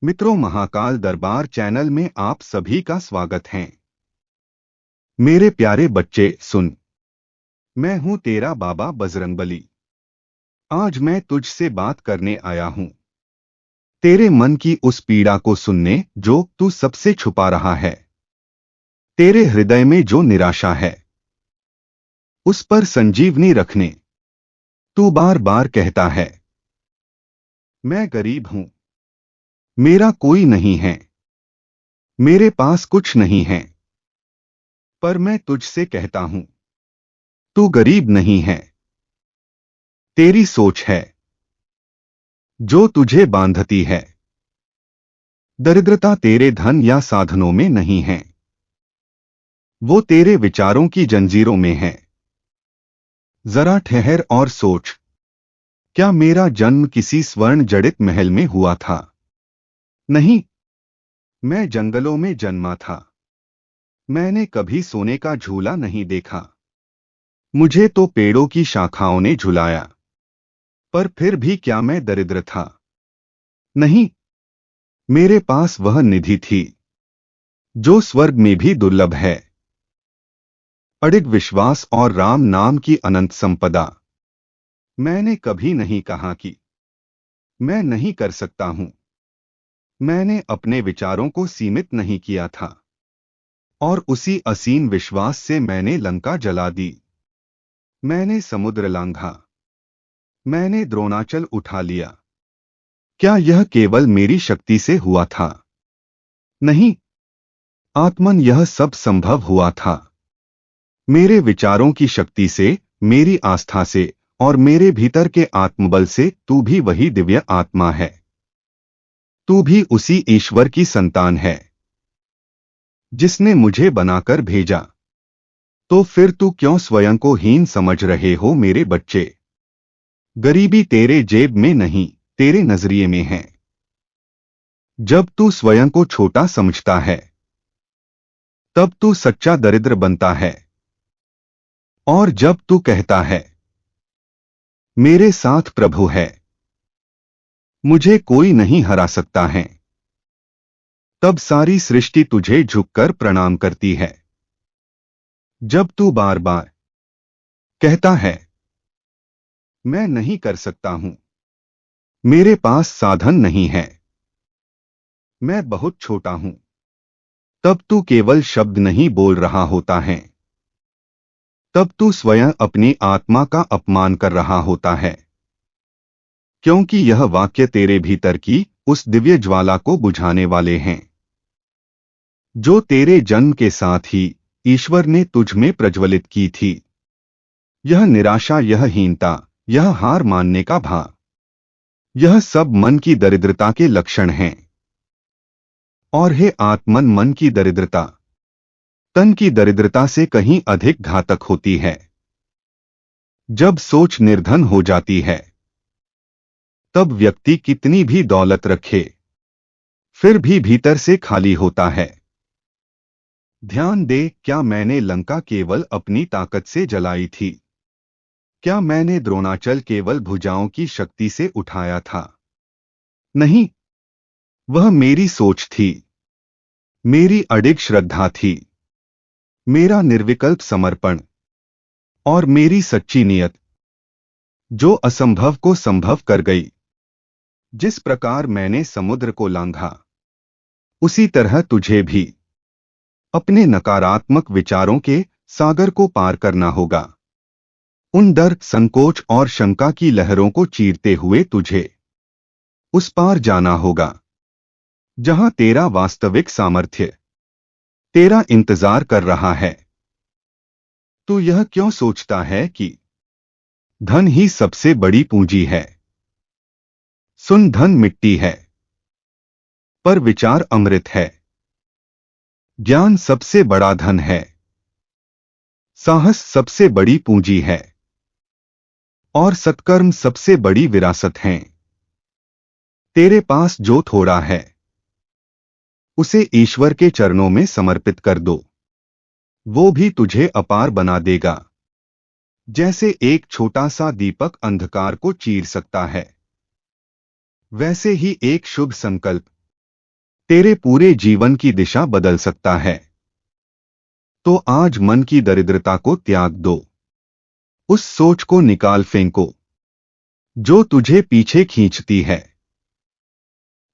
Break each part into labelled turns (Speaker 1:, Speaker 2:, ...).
Speaker 1: मित्रों, महाकाल दरबार चैनल में आप सभी का स्वागत है। मेरे प्यारे बच्चे सुन, मैं हूं तेरा बाबा बजरंगबली। आज मैं तुझसे बात करने आया हूं, तेरे मन की उस पीड़ा को सुनने जो तू सबसे छुपा रहा है। तेरे हृदय में जो निराशा है उस पर संजीवनी रखने। तू बार बार कहता है, मैं गरीब हूं, मेरा कोई नहीं है, मेरे पास कुछ नहीं है। पर मैं तुझसे कहता हूं, तू गरीब नहीं है, तेरी सोच है जो तुझे बांधती है। दरिद्रता तेरे धन या साधनों में नहीं है, वो तेरे विचारों की जंजीरों में है। जरा ठहर और सोच, क्या मेरा जन्म किसी स्वर्ण जड़ित महल में हुआ था? नहीं, मैं जंगलों में जन्मा था। मैंने कभी सोने का झूला नहीं देखा, मुझे तो पेड़ों की शाखाओं ने झुलाया। पर फिर भी क्या मैं दरिद्र था? नहीं, मेरे पास वह निधि थी जो स्वर्ग में भी दुर्लभ है। अडिग विश्वास और राम नाम की अनंत संपदा। मैंने कभी नहीं कहा कि मैं नहीं कर सकता हूं। मैंने अपने विचारों को सीमित नहीं किया था, और उसी असीम विश्वास से मैंने लंका जला दी। मैंने समुद्र लांघा, मैंने द्रोणाचल उठा लिया। क्या यह केवल मेरी शक्ति से हुआ था? नहीं, आत्मन यह सब संभव हुआ था मेरे विचारों की शक्ति से, मेरी आस्था से और मेरे भीतर के आत्मबल से। तू भी वही दिव्य आत्मा है, तू भी उसी ईश्वर की संतान है जिसने मुझे बनाकर भेजा। तो फिर तू क्यों स्वयं को हीन समझ रहे हो मेरे बच्चे? गरीबी तेरे जेब में नहीं, तेरे नजरिए में है। जब तू स्वयं को छोटा समझता है तब तू सच्चा दरिद्र बनता है। और जब तू कहता है, मेरे साथ प्रभु है, मुझे कोई नहीं हरा सकता है, तब सारी सृष्टि तुझे झुककर प्रणाम करती है। जब तू बार बार कहता है, मैं नहीं कर सकता हूं, मेरे पास साधन नहीं है, मैं बहुत छोटा हूं, तब तू केवल शब्द नहीं बोल रहा होता है, तब तू स्वयं अपनी आत्मा का अपमान कर रहा होता है। क्योंकि यह वाक्य तेरे भीतर की उस दिव्य ज्वाला को बुझाने वाले हैं जो तेरे जन्म के साथ ही ईश्वर ने तुझ में प्रज्वलित की थी। यह निराशा, यह हीनता, यह हार मानने का भाव, यह सब मन की दरिद्रता के लक्षण हैं। और हे आत्मन, मन की दरिद्रता तन की दरिद्रता से कहीं अधिक घातक होती है। जब सोच निर्धन हो जाती है तब व्यक्ति कितनी भी दौलत रखे फिर भी भीतर से खाली होता है। ध्यान दे, क्या मैंने लंका केवल अपनी ताकत से जलाई थी? क्या मैंने द्रोणाचल केवल भुजाओं की शक्ति से उठाया था? नहीं, वह मेरी सोच थी, मेरी अडिग श्रद्धा थी, मेरा निर्विकल्प समर्पण और मेरी सच्ची नियत जो असंभव को संभव कर गई। जिस प्रकार मैंने समुद्र को लांघा, उसी तरह तुझे भी अपने नकारात्मक विचारों के सागर को पार करना होगा। उन डर, संकोच और शंका की लहरों को चीरते हुए तुझे उस पार जाना होगा जहां तेरा वास्तविक सामर्थ्य तेरा इंतजार कर रहा है। तू यह क्यों सोचता है कि धन ही सबसे बड़ी पूंजी है? सुन, धन मिट्टी है, पर विचार अमृत है। ज्ञान सबसे बड़ा धन है, साहस सबसे बड़ी पूंजी है, और सत्कर्म सबसे बड़ी विरासत है। तेरे पास जो थोड़ा है उसे ईश्वर के चरणों में समर्पित कर दो, वो भी तुझे अपार बना देगा। जैसे एक छोटा सा दीपक अंधकार को चीर सकता है, वैसे ही एक शुभ संकल्प तेरे पूरे जीवन की दिशा बदल सकता है। तो आज मन की दरिद्रता को त्याग दो। उस सोच को निकाल फेंको जो तुझे पीछे खींचती है।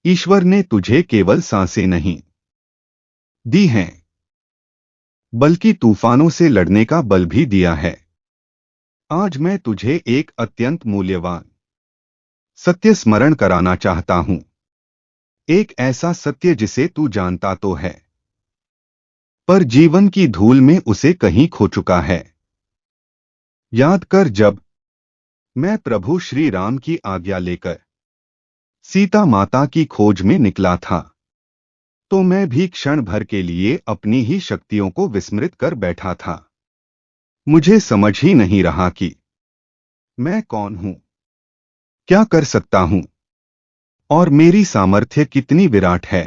Speaker 1: ईश्वर ने तुझे केवल सांसें नहीं दी हैं, बल्कि तूफानों से लड़ने का बल भी दिया है। आज मैं तुझे एक अत्यंत मूल्यवान सत्य स्मरण कराना चाहता हूं। एक ऐसा सत्य जिसे तू जानता तो है, पर जीवन की धूल में उसे कहीं खो चुका है। याद कर, जब मैं प्रभु श्री राम की आज्ञा लेकर सीता माता की खोज में निकला था, तो मैं भी क्षण भर के लिए अपनी ही शक्तियों को विस्मृत कर बैठा था। मुझे समझ ही नहीं रहा कि मैं कौन हूं, क्या कर सकता हूं, और मेरी सामर्थ्य कितनी विराट है।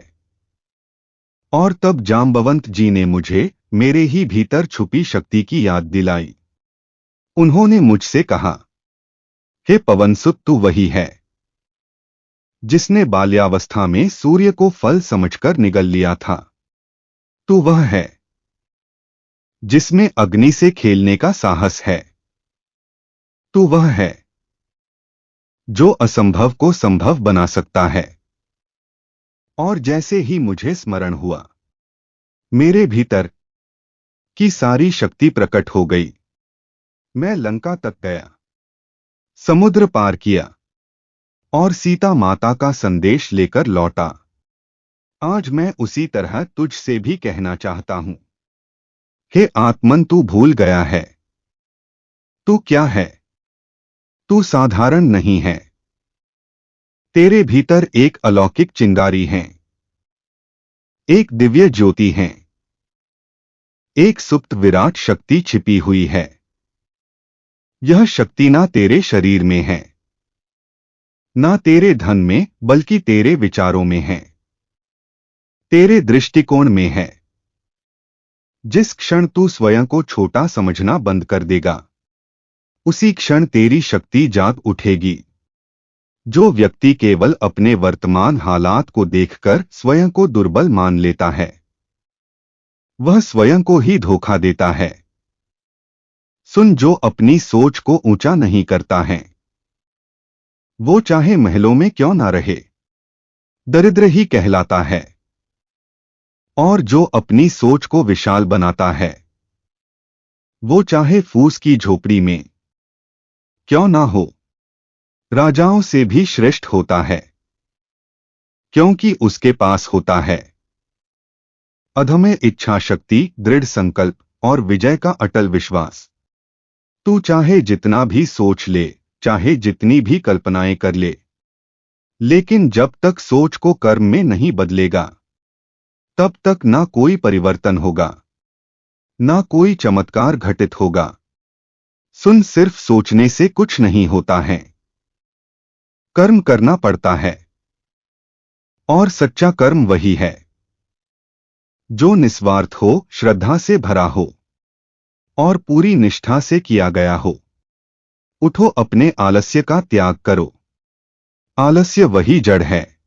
Speaker 1: और तब जाम्बवंत जी ने मुझे मेरे ही भीतर छुपी शक्ति की याद दिलाई। उन्होंने मुझसे कहा, हे पवनसुत, तू वही है जिसने बाल्यावस्था में सूर्य को फल समझकर निगल लिया था। तू वह है जिसमें अग्नि से खेलने का साहस है। तू वह है जो असंभव को संभव बना सकता है। और जैसे ही मुझे स्मरण हुआ, मेरे भीतर की सारी शक्ति प्रकट हो गई। मैं लंका तक गया, समुद्र पार किया और सीता माता का संदेश लेकर लौटा। आज मैं उसी तरह तुझसे भी कहना चाहता हूं। हे आत्मन, तू भूल गया है तू क्या है। तू साधारण नहीं है। तेरे भीतर एक अलौकिक चिंगारी है, एक दिव्य ज्योति है, एक सुप्त विराट शक्ति छिपी हुई है। यह शक्ति ना तेरे शरीर में है, ना तेरे धन में, बल्कि तेरे विचारों में है, तेरे दृष्टिकोण में है। जिस क्षण तू स्वयं को छोटा समझना बंद कर देगा, उसी क्षण तेरी शक्ति जाग उठेगी। जो व्यक्ति केवल अपने वर्तमान हालात को देखकर स्वयं को दुर्बल मान लेता है, वह स्वयं को ही धोखा देता है। सुन, जो अपनी सोच को ऊंचा नहीं करता है, वो चाहे महलों में क्यों ना रहे, दरिद्र ही कहलाता है। और जो अपनी सोच को विशाल बनाता है, वो चाहे फूस की झोपड़ी में क्यों ना हो, राजाओं से भी श्रेष्ठ होता है, क्योंकि उसके पास होता है अदम्य इच्छा शक्ति, दृढ़ संकल्प और विजय का अटल विश्वास। तू चाहे जितना भी सोच ले, चाहे जितनी भी कल्पनाएं कर ले, लेकिन जब तक सोच को कर्म में नहीं बदलेगा, तब तक ना कोई परिवर्तन होगा, ना कोई चमत्कार घटित होगा। सुन, सिर्फ सोचने से कुछ नहीं होता है, कर्म करना पड़ता है। और सच्चा कर्म वही है जो निस्वार्थ हो, श्रद्धा से भरा हो और पूरी निष्ठा से किया गया हो। उठो, अपने आलस्य का त्याग करो। आलस्य वही जड़ है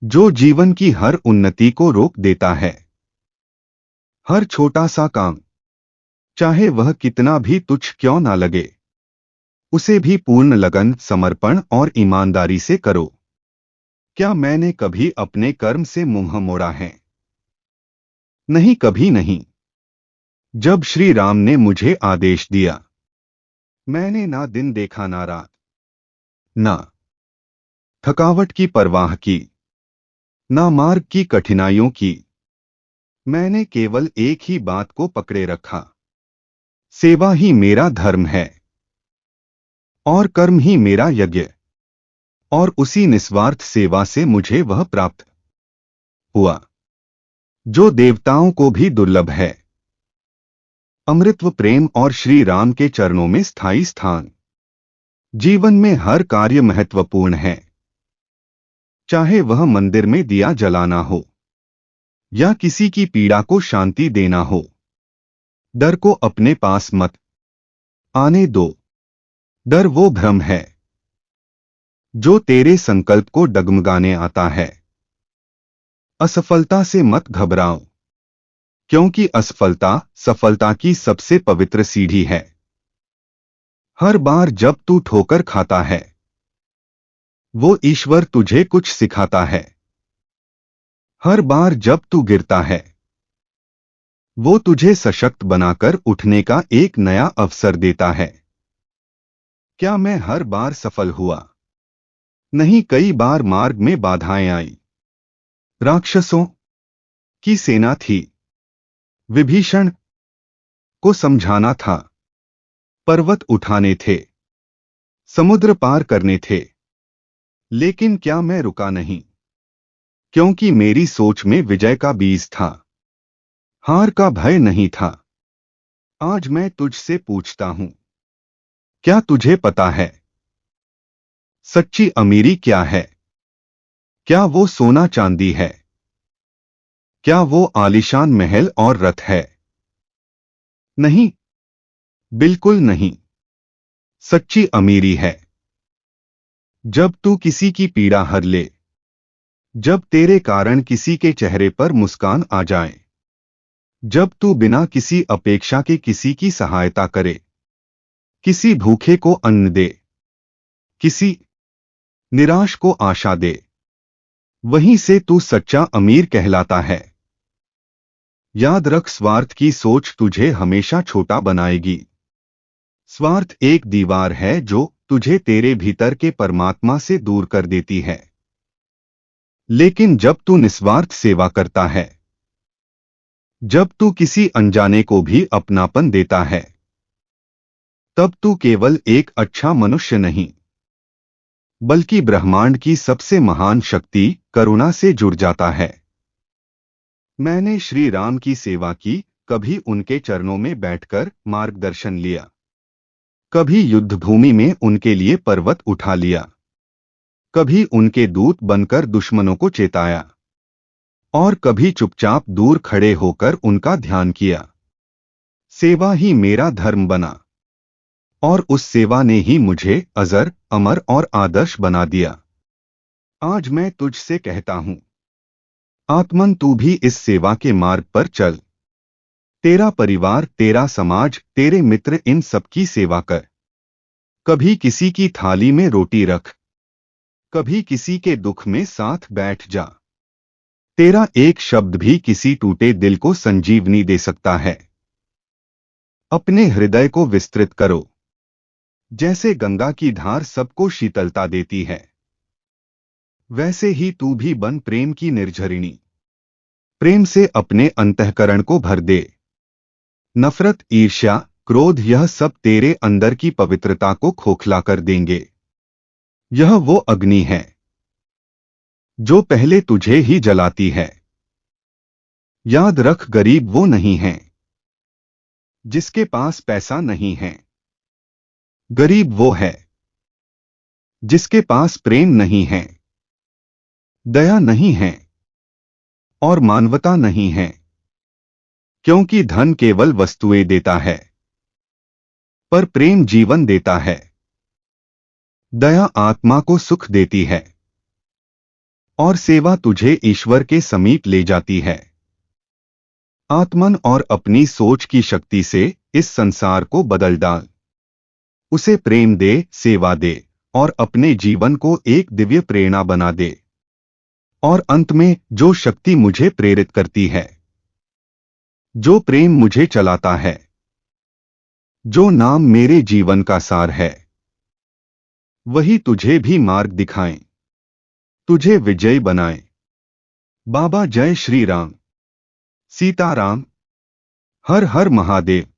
Speaker 1: जो जीवन की हर उन्नति को रोक देता है। हर छोटा सा काम, चाहे वह कितना भी तुच्छ क्यों ना लगे, उसे भी पूर्ण लगन, समर्पण और ईमानदारी से करो। क्या मैंने कभी अपने कर्म से मुंह मोड़ा है? नहीं, कभी नहीं। जब श्री राम ने मुझे आदेश दिया, मैंने ना दिन देखा, ना रात, ना थकावट की परवाह की, ना मार्ग की कठिनाइयों की। मैंने केवल एक ही बात को पकड़े रखा, सेवा ही मेरा धर्म है और कर्म ही मेरा यज्ञ। और उसी निस्वार्थ सेवा से मुझे वह प्राप्त हुआ जो देवताओं को भी दुर्लभ है, अमृतत्व, प्रेम और श्री राम के चरणों में स्थायी स्थान। जीवन में हर कार्य महत्वपूर्ण है, चाहे वह मंदिर में दिया जलाना हो या किसी की पीड़ा को शांति देना हो। डर को अपने पास मत आने दो। डर वो भ्रम है जो तेरे संकल्प को डगमगाने आता है। असफलता से मत घबराओ, क्योंकि असफलता सफलता की सबसे पवित्र सीढ़ी है। हर बार जब तू ठोकर खाता है, वो ईश्वर तुझे कुछ सिखाता है। हर बार जब तू गिरता है, वो तुझे सशक्त बनाकर उठने का एक नया अवसर देता है। क्या मैं हर बार सफल हुआ? नहीं, कई बार मार्ग में बाधाएं आई। राक्षसों की सेना थी। विभीषण को समझाना था। पर्वत उठाने थे। समुद्र पार करने थे। लेकिन क्या मैं रुका नहीं? क्योंकि मेरी सोच में विजय का बीज था। हार का भय नहीं था। आज मैं तुझसे पूछता हूं, क्या तुझे पता है सच्ची अमीरी क्या है? क्या वो सोना चांदी है? क्या वो आलीशान महल और रथ है? नहीं, बिल्कुल नहीं। सच्ची अमीरी है जब तू किसी की पीड़ा हर ले, जब तेरे कारण किसी के चेहरे पर मुस्कान आ जाए, जब तू बिना किसी अपेक्षा के किसी की सहायता करे, किसी भूखे को अन्न दे, किसी निराश को आशा दे, वहीं से तू सच्चा अमीर कहलाता है। याद रख, स्वार्थ की सोच तुझे हमेशा छोटा बनाएगी। स्वार्थ एक दीवार है जो तुझे तेरे भीतर के परमात्मा से दूर कर देती है। लेकिन जब तू निस्वार्थ सेवा करता है, जब तू किसी अनजाने को भी अपनापन देता है, तब तू केवल एक अच्छा मनुष्य नहीं, बल्कि ब्रह्मांड की सबसे महान शक्ति करुणा से जुड़ जाता है। मैंने श्री राम की सेवा की, कभी उनके चरणों में बैठकर मार्गदर्शन लिया, कभी युद्ध भूमि में उनके लिए पर्वत उठा लिया, कभी उनके दूत बनकर दुश्मनों को चेताया, और कभी चुपचाप दूर खड़े होकर उनका ध्यान किया। सेवा ही मेरा धर्म बना, और उस सेवा ने ही मुझे अजर, अमर और आदर्श बना दिया। आज मैं तुझसे कहता हूं, आत्मन, तू भी इस सेवा के मार्ग पर चल। तेरा परिवार, तेरा समाज, तेरे मित्र, इन सबकी सेवा कर। कभी किसी की थाली में रोटी रख, कभी किसी के दुख में साथ बैठ जा। तेरा एक शब्द भी किसी टूटे दिल को संजीवनी दे सकता है। अपने हृदय को विस्तृत करो, जैसे गंगा की धार सबको शीतलता देती है, वैसे ही तू भी बन प्रेम की निर्झरिणी। प्रेम से अपने अंतःकरण को भर दे। नफरत, ईर्ष्या, क्रोध, यह सब तेरे अंदर की पवित्रता को खोखला कर देंगे। यह वो अग्नि है जो पहले तुझे ही जलाती है। याद रख, गरीब वो नहीं है जिसके पास पैसा नहीं है। गरीब वो है जिसके पास प्रेम नहीं है, दया नहीं है और मानवता नहीं है। क्योंकि धन केवल वस्तुएं देता है, पर प्रेम जीवन देता है। दया आत्मा को सुख देती है, और सेवा तुझे ईश्वर के समीप ले जाती है। आत्मन, और अपनी सोच की शक्ति से इस संसार को बदल डाल। उसे प्रेम दे, सेवा दे, और अपने जीवन को एक दिव्य प्रेरणा बना दे। और अंत में, जो शक्ति मुझे प्रेरित करती है, जो प्रेम मुझे चलाता है, जो नाम मेरे जीवन का सार है, वही तुझे भी मार्ग दिखाएं, तुझे विजयी बनाए। बाबा, जय श्री राम, सीताराम, हर हर महादेव।